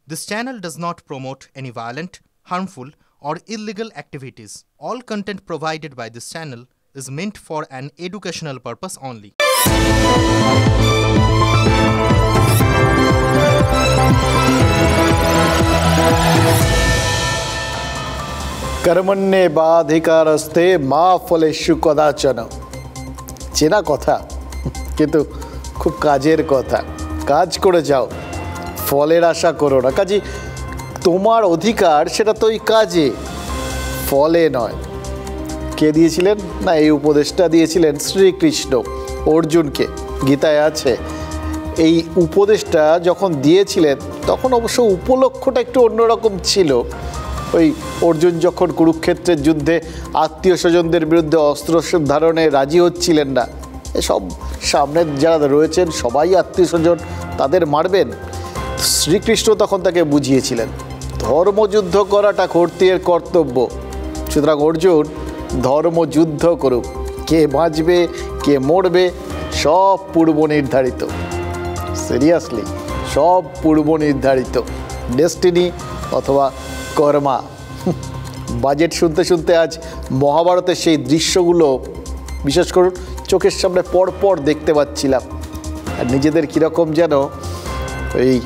This channel does not promote any violent, harmful, or illegal activities. All content provided by this channel is meant for an educational purpose only. कर्मण्ये बाधिकारस्ते मा फलेषु कदाचन চেনা কথা কিন্তু খুব কাজের কথা কাজ করে যাও ফলের আশা করো না কাজে তোমার অধিকার সেটা তো ওই কাজে ফলে নয় কে দিয়েছিলেন না এই উপদেশটা দিয়েছিলেন শ্রীকৃষ্ণ অর্জুনকে গীতায় আছে এই উপদেশটা যখন দিয়েছিলেন তখন অবশ্য উপলক্ষটা একটু অন্যরকম ছিল ওই অর্জুন যখন কুরুক্ষেত্রের যুদ্ধে আত্মীয় স্বজনদের বিরুদ্ধে অস্ত্র ধারণে রাজি হচ্ছিলেন না এসব সামনে যারা রয়েছেন সবাই আত্মীয় স্বজন তাদের মারবেন শ্রীকৃষ্ণ তখন তাকে বুঝিয়েছিলেন ধর্মযুদ্ধ করাটা ক্ষত্রিয়ের কর্তব্য সুতরাং অর্জুন ধর্মযুদ্ধ করুক কে বাঁচবে কে মরবে সব পূর্ব নির্ধারিত সিরিয়াসলি সব পূর্ব নির্ধারিত ডেস্টিনি অথবা কর্মা বাজেট শুনতে শুনতে আজ মহাভারতের সেই দৃশ্যগুলো বিশেষ করে চোখের সামনে পরপর দেখতে পাচ্ছিলাম আর নিজেদের কীরকম যেন এই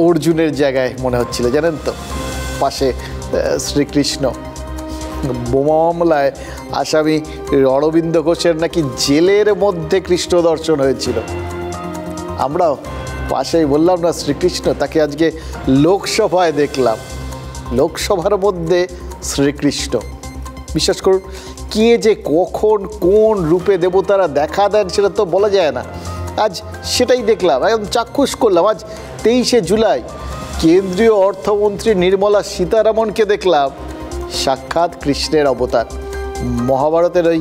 অর্জুনের জায়গায় মনে হচ্ছিল জানেন তো পাশে শ্রীকৃষ্ণ বোমা মামলায় আসামি অরবিন্দ ঘোষের নাকি জেলের মধ্যে কৃষ্ণ দর্শন হয়েছিল আমরাও পাশেই বললাম না শ্রীকৃষ্ণ তাকে আজকে লোকসভায় দেখলাম লোকসভার মধ্যে শ্রীকৃষ্ণ বিশ্বাস করুন কে যে কখন কোন রূপে দেবতারা দেখা দেন সেটা তো বলা যায় না আজ সেটাই দেখলাম একদম চাক্ষুষ করলাম আজ 23শে জুলাই কেন্দ্রীয় অর্থমন্ত্রী নির্মলা সীতারামনকে দেখলাম সাক্ষাৎ কৃষ্ণের অবতার মহাভারতের ওই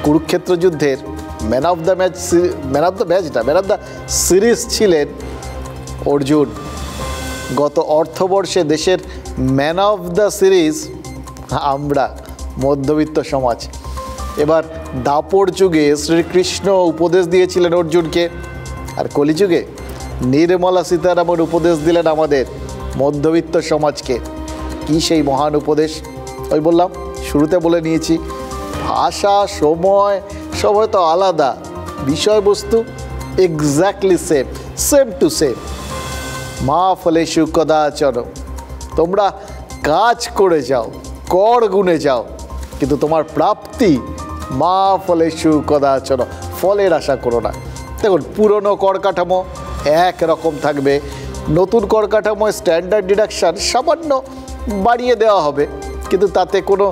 কুরুক্ষেত্র যুদ্ধের ম্যান অফ দ্য সিরিজ ছিলেন অর্জুন গত অর্থবর্ষে দেশের ম্যান অফ দ্য সিরিজ আমরা মধ্যবিত্ত সমাজ এবার দাপর যুগে শ্রীকৃষ্ণ উপদেশ দিয়েছিলেন অর্জুনকে আর কলিযুগে নির্মলা সীতারামন উপদেশ দিলেন আমাদের মধ্যবিত্ত সমাজকে কি সেই মহান উপদেশ ওই বললাম শুরুতে বলে নিয়েছি ভাষা সময় সব হয়তো আলাদা বিষয়বস্তু এক্স্যাক্টলি সেম টু সেম মা ফলেষু কদাচন তোমরা কাজ করে যাও কর গুণে যাও কিন্তু তোমার প্রাপ্তি মা ফলেষু কদাচন ফলের আশা করো না দেখুন পুরনো কর কাঠামো একরকম থাকবে নতুন কর কাঠামোয় স্ট্যান্ডার্ড ডিডাকশান সামান্য বাড়িয়ে দেওয়া হবে কিন্তু তাতে কোনো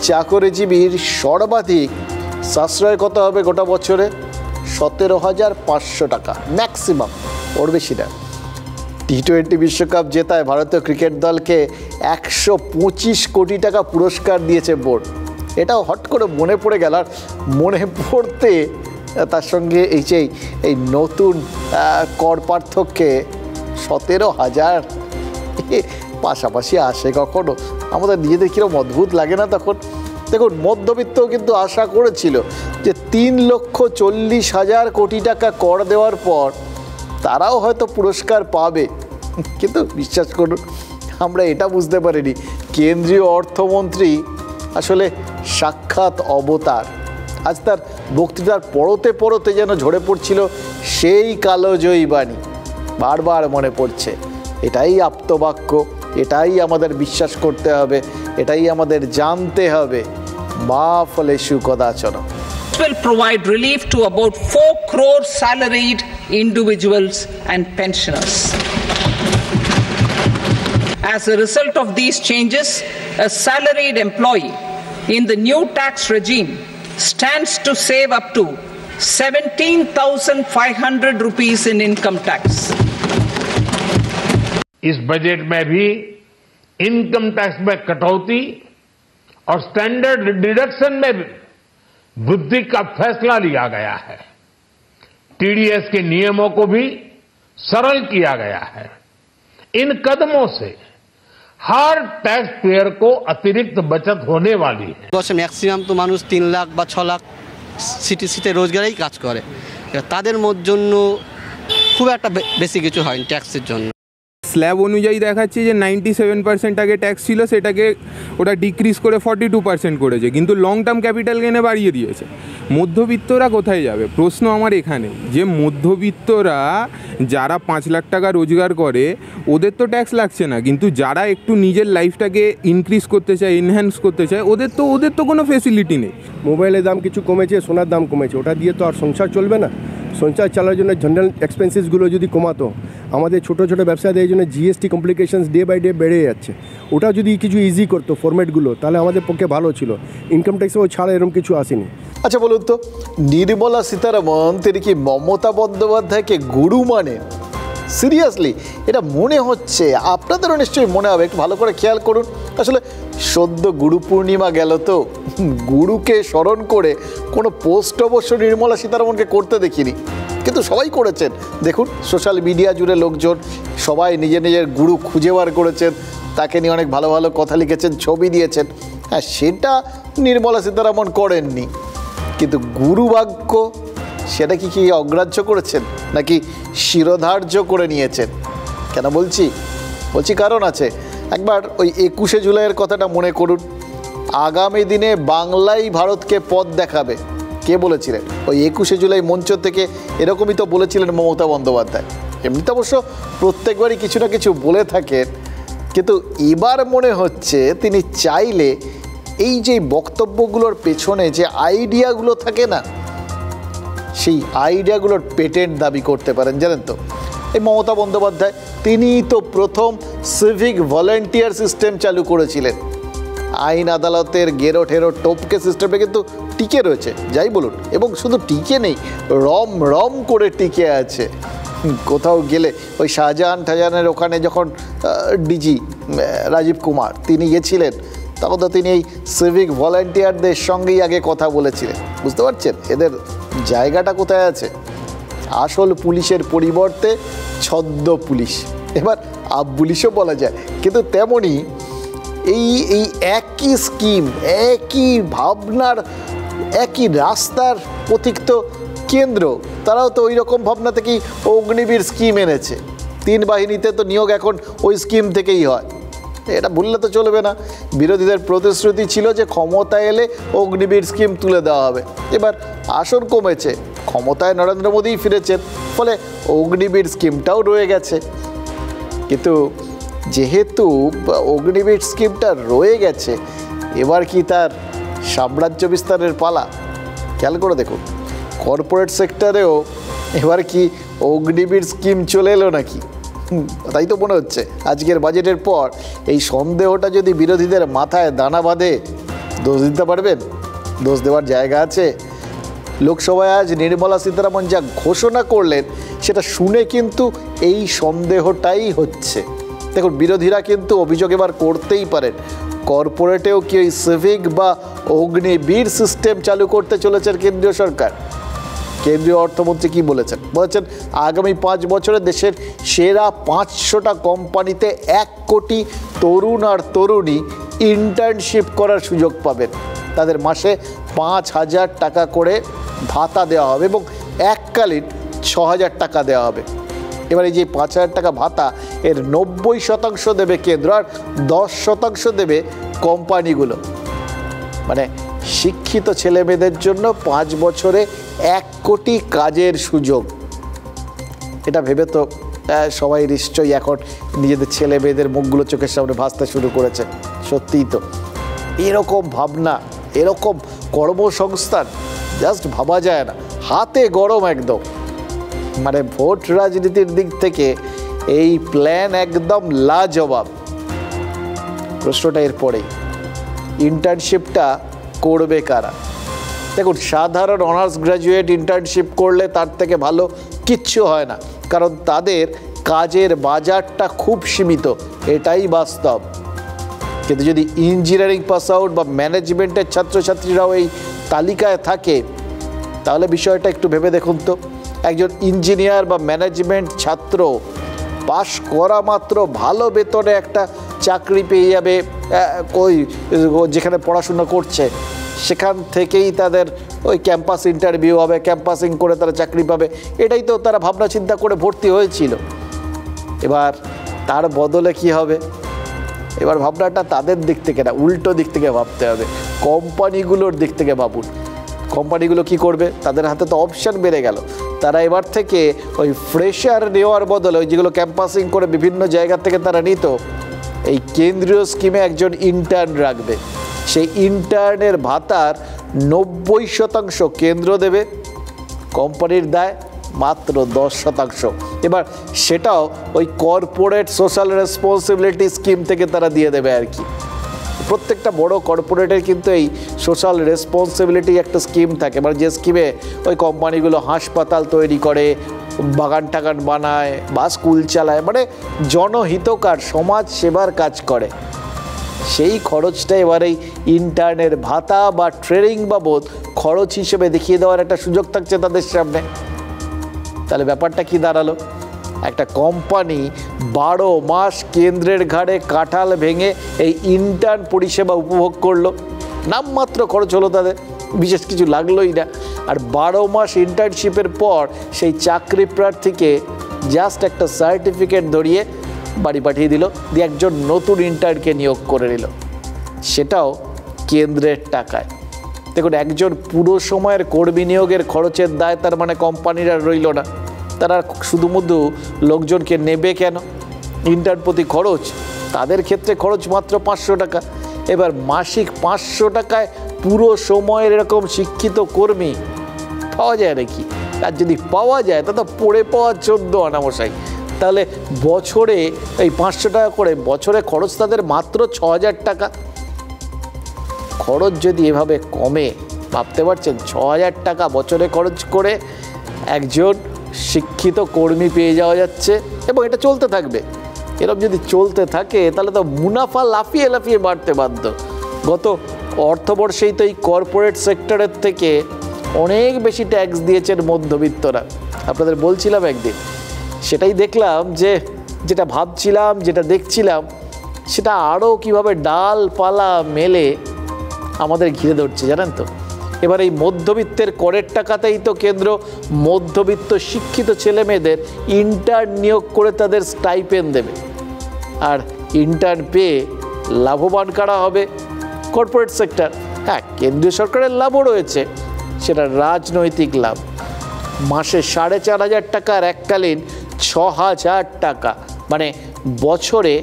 চাকরিজীবীর সর্বাধিক সাশ্রয় কত হবে গোটা বছরে 17,500 টাকা ম্যাক্সিমাম ওর বেশি না টি-20 বিশ্বকাপ জেতায় ভারতীয় ক্রিকেট দলকে 125 কোটি টাকা পুরস্কার দিয়েছে বোর্ড এটাও হট করে মনে পড়ে গেল আর মনে পড়তে তার সঙ্গে এই নতুন কর পার্থক্যে 17,000 পাশাপাশি আসে কখনো আমাদের নিজেদের কীরকম অদ্ভুত লাগে না তখন দেখুন মধ্যবিত্তও কিন্তু আশা করেছিল যে 3,40,000 কোটি টাকা কর দেওয়ার পর তারাও হয়তো পুরস্কার পাবে কিন্তু বিশ্বাস করুন আমরা এটা বুঝতে পারিনি কেন্দ্রীয় অর্থমন্ত্রী আসলে সাক্ষাৎ অবতার আজ তার বক্তৃতার পরতে যেন ঝরে পড়ছিল সেই কালজয়ী বাণী বারবার মনে পড়ছে এটাই আপ্তবাক্য এটাই আমাদের বিশ্বাস করতে হবে এটাই আমাদের জানতে হবে মা ফলেষু কদাচন will provide relief to about 4 crore salaried individuals and pensioners. As a result of these changes, a salaried employee in the new tax regime stands to save up to 17,500 rupees in income tax. इस budget में भी income tax में कटौती और standard deduction में भी वृद्धि का फैसला लिया गया है टीडीएस के नियमों को भी सरल किया गया है इन कदमों से हर टैक्स पेयर को अतिरिक्त बचत होने वाली है मैक्सिमाम तो मानुष 3 लाख বা 6 লাখ সিটিতে রোজগারেই কাজ করে তাদের জন্য খুব একটা বেশি কিছু হয় ট্যাক্সের জন্য স্ল্যাব অনুযায়ী দেখাচ্ছে যে 97% আগে ট্যাক্স ছিল, সেটাকে ওটা ডিক্রিজ করে 42% করেছে, কিন্তু লং টার্ম ক্যাপিটাল গেনে বাড়িয়ে দিয়েছে। মধ্যবিত্তরা কোথায় যাবে? প্রশ্ন আমার এখানে, যে মধ্যবিত্তরা যারা 5 লাখ টাকা রোজগার করে ওদের তো ট্যাক্স লাগছে না, কিন্তু যারা একটু নিজের লাইফটাকে ইনক্রিজ করতে চায়, এনহ্যান্স করতে চায়, ওদের তো কোনো ফেসিলিটি নেই। মোবাইলের দাম কিছু কমেছে, সোনার দাম কমেছে, ওটা দিয়ে তো আর সংসার চলবে না। সংসার চালানোর জন্য জেনারেল এক্সপেন্সেসগুলো যদি কমাতো, আমাদের ছোটো ছোটো ব্যবসায়ীদের জন্য GST complications day by day বেড়ে যাচ্ছে, ওটা যদি কিছু ইজি করতো ফরম্যাটগুলো, তাহলে আমাদের পক্ষে ভালো ছিল। ইনকাম ট্যাক্সেও ছাড়া এরকম কিছু আসেনি। আচ্ছা বলুন তো, নির্মলা সীতারামন তিনি কি মমতা বন্দ্যোপাধ্যায়কে গুরু মানে? সিরিয়াসলি এটা মনে হচ্ছে? আপনাদেরও নিশ্চয়ই মনে হবে, একটু ভালো করে খেয়াল করুন। আসলে সদ্য গুরু পূর্ণিমা গেল, তো গুরুকে স্মরণ করে কোনো পোস্ট অবশ্য নির্মলা সীতারামনকে করতে দেখিনি, কিন্তু সবাই করেছেন। দেখুন সোশ্যাল মিডিয়া জুড়ে লোকজন সবাই নিজের নিজের গুরু খুঁজে বার করেছেন, তাকে নিয়ে অনেক ভালো ভালো কথা লিখেছেন, ছবি দিয়েছেন। হ্যাঁ, সেটা নির্মলা সীতারামন করেননি, কিন্তু গুরু বাক্য সেটা কি অগ্রাহ্য করেছেন নাকি শিরোধার্য করে নিয়েছেন? কেন বলছি কারণ আছে। একবার ওই 21শে জুলাইয়ের কথাটা মনে করুন। আগামী দিনে বাংলাই ভারতকে পথ দেখাবে, কে বলেছিলেন? ওই 21শে জুলাই মঞ্চ থেকে এরকমই তো বলেছিলেন মমতা বন্দ্যোপাধ্যায়। এমনিতে অবশ্য প্রত্যেকবারই কিছু না কিছু বলে থাকেন, কিন্তু এবার মনে হচ্ছে তিনি চাইলে এই যে বক্তব্যগুলোর পেছনে যে আইডিয়াগুলো থাকে না, সেই আইডিয়াগুলোর পেটেন্ট দাবি করতে পারেন। জানেন তো, এই মমতা বন্দ্যোপাধ্যায় তিনি তো প্রথম সিভিক ভলেন্টিয়ার সিস্টেম চালু করেছিলেন। আইন আদালতের গেরো ঠেরো টোপকে সিস্টেমে কিন্তু টিকে রয়েছে, যাই বলুন, এবং শুধু টিকে নেই, রম করে টিকে আছে। কোথাও গেলে ওই শাহজাহানের ওখানে যখন ডিজি রাজীব কুমার তিনি গেছিলেন, তখন তো তিনি এই সিভিক ভলেন্টিয়ারদের সঙ্গেই আগে কথা বলেছিলেন। বুঝতে পারছেন এদের জায়গাটা কোথায় আছে? আসল পুলিশের পরিবর্তে ছদ্ম পুলিশ, এবার আপ পুলিশও বলা যায়। কিন্তু তেমনই এই একই স্কিম, একই ভাবনার, একই রাস্তার পথিক তো কেন্দ্র, তারাও তো ওই রকম ভাবনা থেকেই অগ্নিবীর স্কিম এনেছে। 3 বাহিনীতে তো নিয়োগ এখন ওই স্কিম থেকেই হয়, এটা ভুললে তো চলবে না। বিরোধীদের প্রতিশ্রুতি ছিল যে ক্ষমতা এলে অগ্নিবীর স্কিম তুলে দেওয়া হবে। এবার আসন কমেছে, ক্ষমতায় নরেন্দ্র মোদীই ফিরেছেন, ফলে অগ্নিবীর স্কিমটাও রয়ে গেছে। কিন্তু যেহেতু অগ্নিবীর স্কিমটা রয়ে গেছে, এবার কি তার সাম্রাজ্য বিস্তারের পালা? খেয়াল করে দেখুন, কর্পোরেট সেক্টরেও এবার কি অগ্নিবীর স্কিম চলে এলো নাকি? তাই তো মনে হচ্ছে। আজকের বাজেটের পর এই সন্দেহটা যদি বিরোধীদের মাথায় দানা বাঁধে, দোষ দিতে পারবেন? দোষ দেওয়ার জায়গা আছে? লোকসভায় আজ নির্মলা সীতারামন যা ঘোষণা করলেন, সেটা শুনে কিন্তু এই সন্দেহটাই হচ্ছে। দেখুন, বিরোধীরা কিন্তু অভিযোগ এবার করতেই পারেন, কর্পোরেটেও কি ওই সিভিক বা অগ্নিবীর সিস্টেম চালু করতে চলেছেন কেন্দ্রীয় সরকার। কেন্দ্রীয় অর্থমন্ত্রী কি বলেছেন? আগামী 5 বছরে দেশের সেরা 500টা কোম্পানিতে 1 কোটি তরুণ আর তরুণী ইন্টার্নশিপ করার সুযোগ পাবেন। তাদের মাসে 5,000 টাকা করে ভাতা দেওয়া হবে এবং এককালীন 6,000 টাকা দেওয়া হবে। এবার এই যে 5,000 টাকা ভাতা, এর 90% দেবে কেন্দ্র আর 10% দেবে কোম্পানিগুলো। মানে শিক্ষিত ছেলেমেয়েদের জন্য 5 বছরে 1 কোটি কাজের সুযোগ। এটা ভেবে তো সবাই নিশ্চয়ই এখন নিজেদের ছেলে মেয়েদের মুখগুলো চোখের সামনে ভাসতে শুরু করেছে। সত্যিই তো এরকম ভাবনা, এরকম কর্মসংস্থান জাস্ট ভাবা যায় না, হাতে গরম একদম। মানে ভোট রাজনীতির দিক থেকে এই প্ল্যান একদম লাজবাব। প্রশ্নটা এরপরেই, ইন্টার্নশিপটা করবে কারা? দেখুন, সাধারণ অনার্স গ্র্যাজুয়েট ইন্টার্নশিপ করলে তার থেকে ভালো কিচ্ছু হয় না, কারণ তাদের কাজের বাজারটা খুব সীমিত, এটাই বাস্তব। কিন্তু যদি ইঞ্জিনিয়ারিং পাস আউট বা ম্যানেজমেন্টের ছাত্রছাত্রীরাও এই তালিকায় থাকে, তাহলে বিষয়টা একটু ভেবে দেখুন তো। একজন ইঞ্জিনিয়ার বা ম্যানেজমেন্ট ছাত্র পাশ করা মাত্র ভালো বেতনে একটা চাকরি পেয়ে যাবে, ওই যেখানে পড়াশোনা করছে সেখান থেকেই তাদের ওই ক্যাম্পাস ইন্টারভিউ হবে, ক্যাম্পাসিং করে তারা চাকরি পাবে। এটাই তো তারা ভাবনা চিন্তা করে ভর্তি হয়েছিল। এবার তার বদলে কি হবে? এবার ভাবনাটা তাদের দিক থেকে না, উল্টো দিক থেকে ভাবতে হবে। কোম্পানিগুলোর দিক থেকে ভাবুন। কোম্পানিগুলো কি করবে? তাদের হাতে তো অপশান বেড়ে গেল। তারা এবার থেকে ওই ফ্রেশার নেওয়ার বদলে, ওই যেগুলো ক্যাম্পাসিং করে বিভিন্ন জায়গা থেকে তারা নিত, এই কেন্দ্রীয় স্কিমে একজন ইন্টার্ন রাখবে। সেই ইন্টার্নের ভাতার 90% কেন্দ্র দেবে, কোম্পানির দায় মাত্র 10%। এবার সেটাও ওই কর্পোরেট সোশ্যাল রেসপন্সিবিলিটি স্কিম থেকে তারা দিয়ে দেবে আর কি। প্রত্যেকটা বড় কর্পোরেটের কিন্তু এই সোশ্যাল রেসপন্সিবিলিটি একটা স্কিম থাকে, মানে যে স্কিমে ওই কোম্পানিগুলো হাসপাতাল তৈরি করে, বাগান টাগান বানায় বা স্কুল চালায়, মানে জনহিতকার সমাজ সেবার কাজ করে। সেই খরচটা এবার এই ইন্টার্নের ভাতা বা ট্রেনিং বাবদ খরচ হিসেবে দেখিয়ে দেওয়ার একটা সুযোগ থাকছে তাদের সামনে। তাহলে ব্যাপারটা কি দাঁড়ালো? একটা কোম্পানি 12 মাস কেন্দ্রের ঘাড়ে কাঁঠাল ভেঙে এই ইন্টার্ন পরিষেবা উপভোগ করলো, নামমাত্র খরচ হলো, তাদের বিশেষ কিছু লাগলোই না। আর 12 মাস ইন্টার্নশিপের পর সেই চাকরি প্রার্থীকে জাস্ট একটা সার্টিফিকেট ধরিয়ে বাড়ি পাঠিয়ে দিল, দিয়ে একজন নতুন ইন্টার্নকে নিয়োগ করে নিল, সেটাও কেন্দ্রের টাকায়। দেখুন, একজন পুরো সময়ের কর্মী নিয়োগের খরচের দায় তার মানে কোম্পানিরা রইল না। তারা শুধুমুধু লোকজনকে নেবে কেন? ইন্টার্ন প্রতি খরচ, তাদের ক্ষেত্রে খরচ মাত্র 500 টাকা। এবার মাসিক 500 টাকায় পুরো সময়ের এরকম শিক্ষিত কর্মী পাওয়া যায় নাকি? আর যদি পাওয়া যায় তা তো পড়ে পাওয়া 14 আনামশাই। তাহলে বছরে এই 500 টাকা করে বছরে খরচ তাদের মাত্র 6000 টাকা। খরচ যদি এভাবে কমে, ভাবতে পারছেন 6000 টাকা বছরে খরচ করে একজন শিক্ষিত কর্মী পেয়ে যাওয়া যাচ্ছে, এবং এটা চলতে থাকবে। এরকম যদি চলতে থাকে তাহলে তো মুনাফা লাফিয়ে লাফিয়ে বাড়তে বাধ্য। গত অর্থবর্ষেই তো এই কর্পোরেট সেক্টরের থেকে অনেক বেশি ট্যাক্স দিয়েছেন মধ্যবিত্তরা। আপনাদের বলছিলাম একদিন, সেটাই দেখলাম যে যেটা ভাবছিলাম, যেটা দেখছিলাম, সেটা আরও কীভাবে ডালপালা মেলে আমাদের ঘিরে ধরছে জানেন তো। এবার এই মধ্যবিত্তের করের টাকাতেই তো কেন্দ্র মধ্যবিত্ত শিক্ষিত ছেলে মেয়েদের ইন্টার্ন নিয়োগ করে তাদের স্টাইপেন্ড দেবে, আর ইন্টার্ন পেয়ে লাভবান কারা হবে? Corporate sector. হ্যাঁ, কেন্দ্রীয় সরকারের লাভও রয়েছে, সেটা রাজনৈতিক লাভ। মাসে 4500 টাকার এককালীন 6000 টাকা, মানে বছরে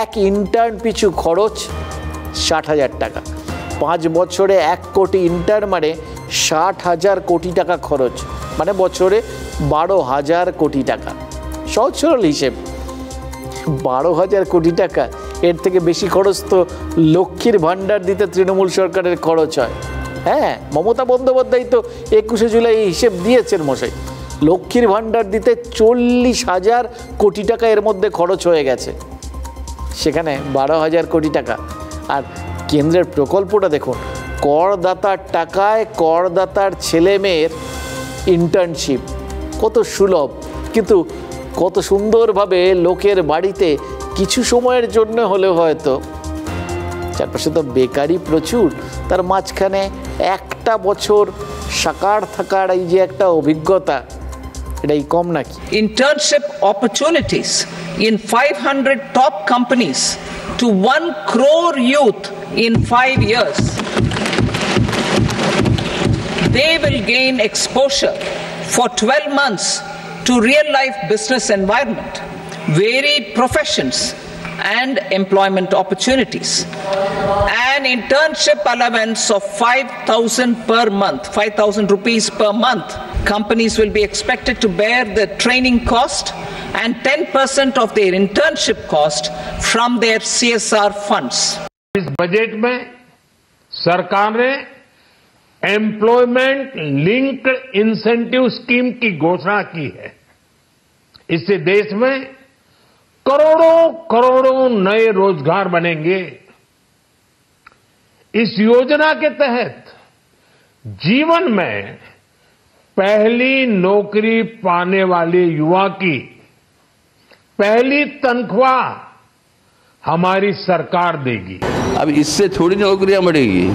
এক ইন্টার্ন পিছু খরচ 60,000 টাকা। 5 বছরে 1 কোটি ইন্টার্ন মানে 60,000 কোটি টাকা খরচ, মানে বছরে 12,000 কোটি টাকা। সহজ সরল হিসেব, 12,000 কোটি টাকা। এর থেকে বেশি খরচ তো লক্ষ্মীর ভাণ্ডার দিতে তৃণমূল সরকারের খরচ হয়। হ্যাঁ, মমতা বন্দ্যোপাধ্যায় তো 21শে জুলাই এই হিসেব দিয়েছেন মশাই। লক্ষ্মীর ভাণ্ডার দিতে 40,000 কোটি টাকা এর মধ্যে খরচ হয়ে গেছে, সেখানে 12,000 কোটি টাকা। আর কেন্দ্রের প্রকল্পটা দেখুন, করদাতার টাকায় করদাতার ছেলে মেয়ের ইন্টার্নশিপ, কত সুলভ, কিন্তু কত সুন্দরভাবে লোকের বাড়িতে কিছু সময়ের জন্য হলেও হয়তো, চারপাশে তো বেকারি প্রচুর, তার মাঝখানে একটা বছর সাকার থাকার এই যে একটা অভিজ্ঞতা, এটাই কম নাকি? Internship opportunities in 500 top companies to 1 crore youth in 5 years. They will gain exposure for 12 months to real-life business environment, varied professions and employment opportunities. An internship allowance of 5,000 per month, 5,000 rupees per month. Companies will be expected to bear the training cost and 10% of their internship cost from their CSR funds. इस budget में सरकार ने employment linked incentive scheme की घोषणा की है। इससे देश में करोड़ों करोड़ों नए रोजगार बनेंगे। इस योजना के तहत जीवन में पहली नौकरी पाने वाले युवा की पहली तनख्वाह हमारी सरकार देगी। अब इससे थोड़ी नौकरियां बढ़ेगी,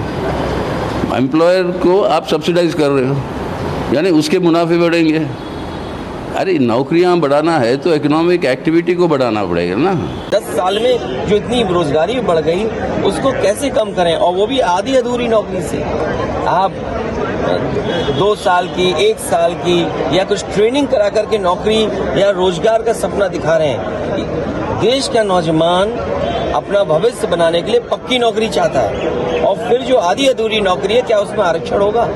एम्प्लॉयर को आप सब्सिडाइज कर रहे हो, यानी उसके मुनाफे बढ़ेंगे। अरे नौकरियां बढ़ाना है तो इकोनॉमिक एक्टिविटी को बढ़ाना पड़ेगा ना। 10 साल में जो इतनी बेरोजगारी बढ़ गई उसको कैसे कम करें, और वो भी आधी अधूरी नौकरी से। आप 2 साल की, 1 साल की या कुछ ट्रेनिंग करा करके नौकरी या रोजगार का सपना दिखा रहे हैं। देश का नौजवान अपना भविष्य बनाने के लिए पक्की नौकरी चाहता है, और फिर जो आधी अधूरी नौकरी है क्या उसमें आरक्षण होगा?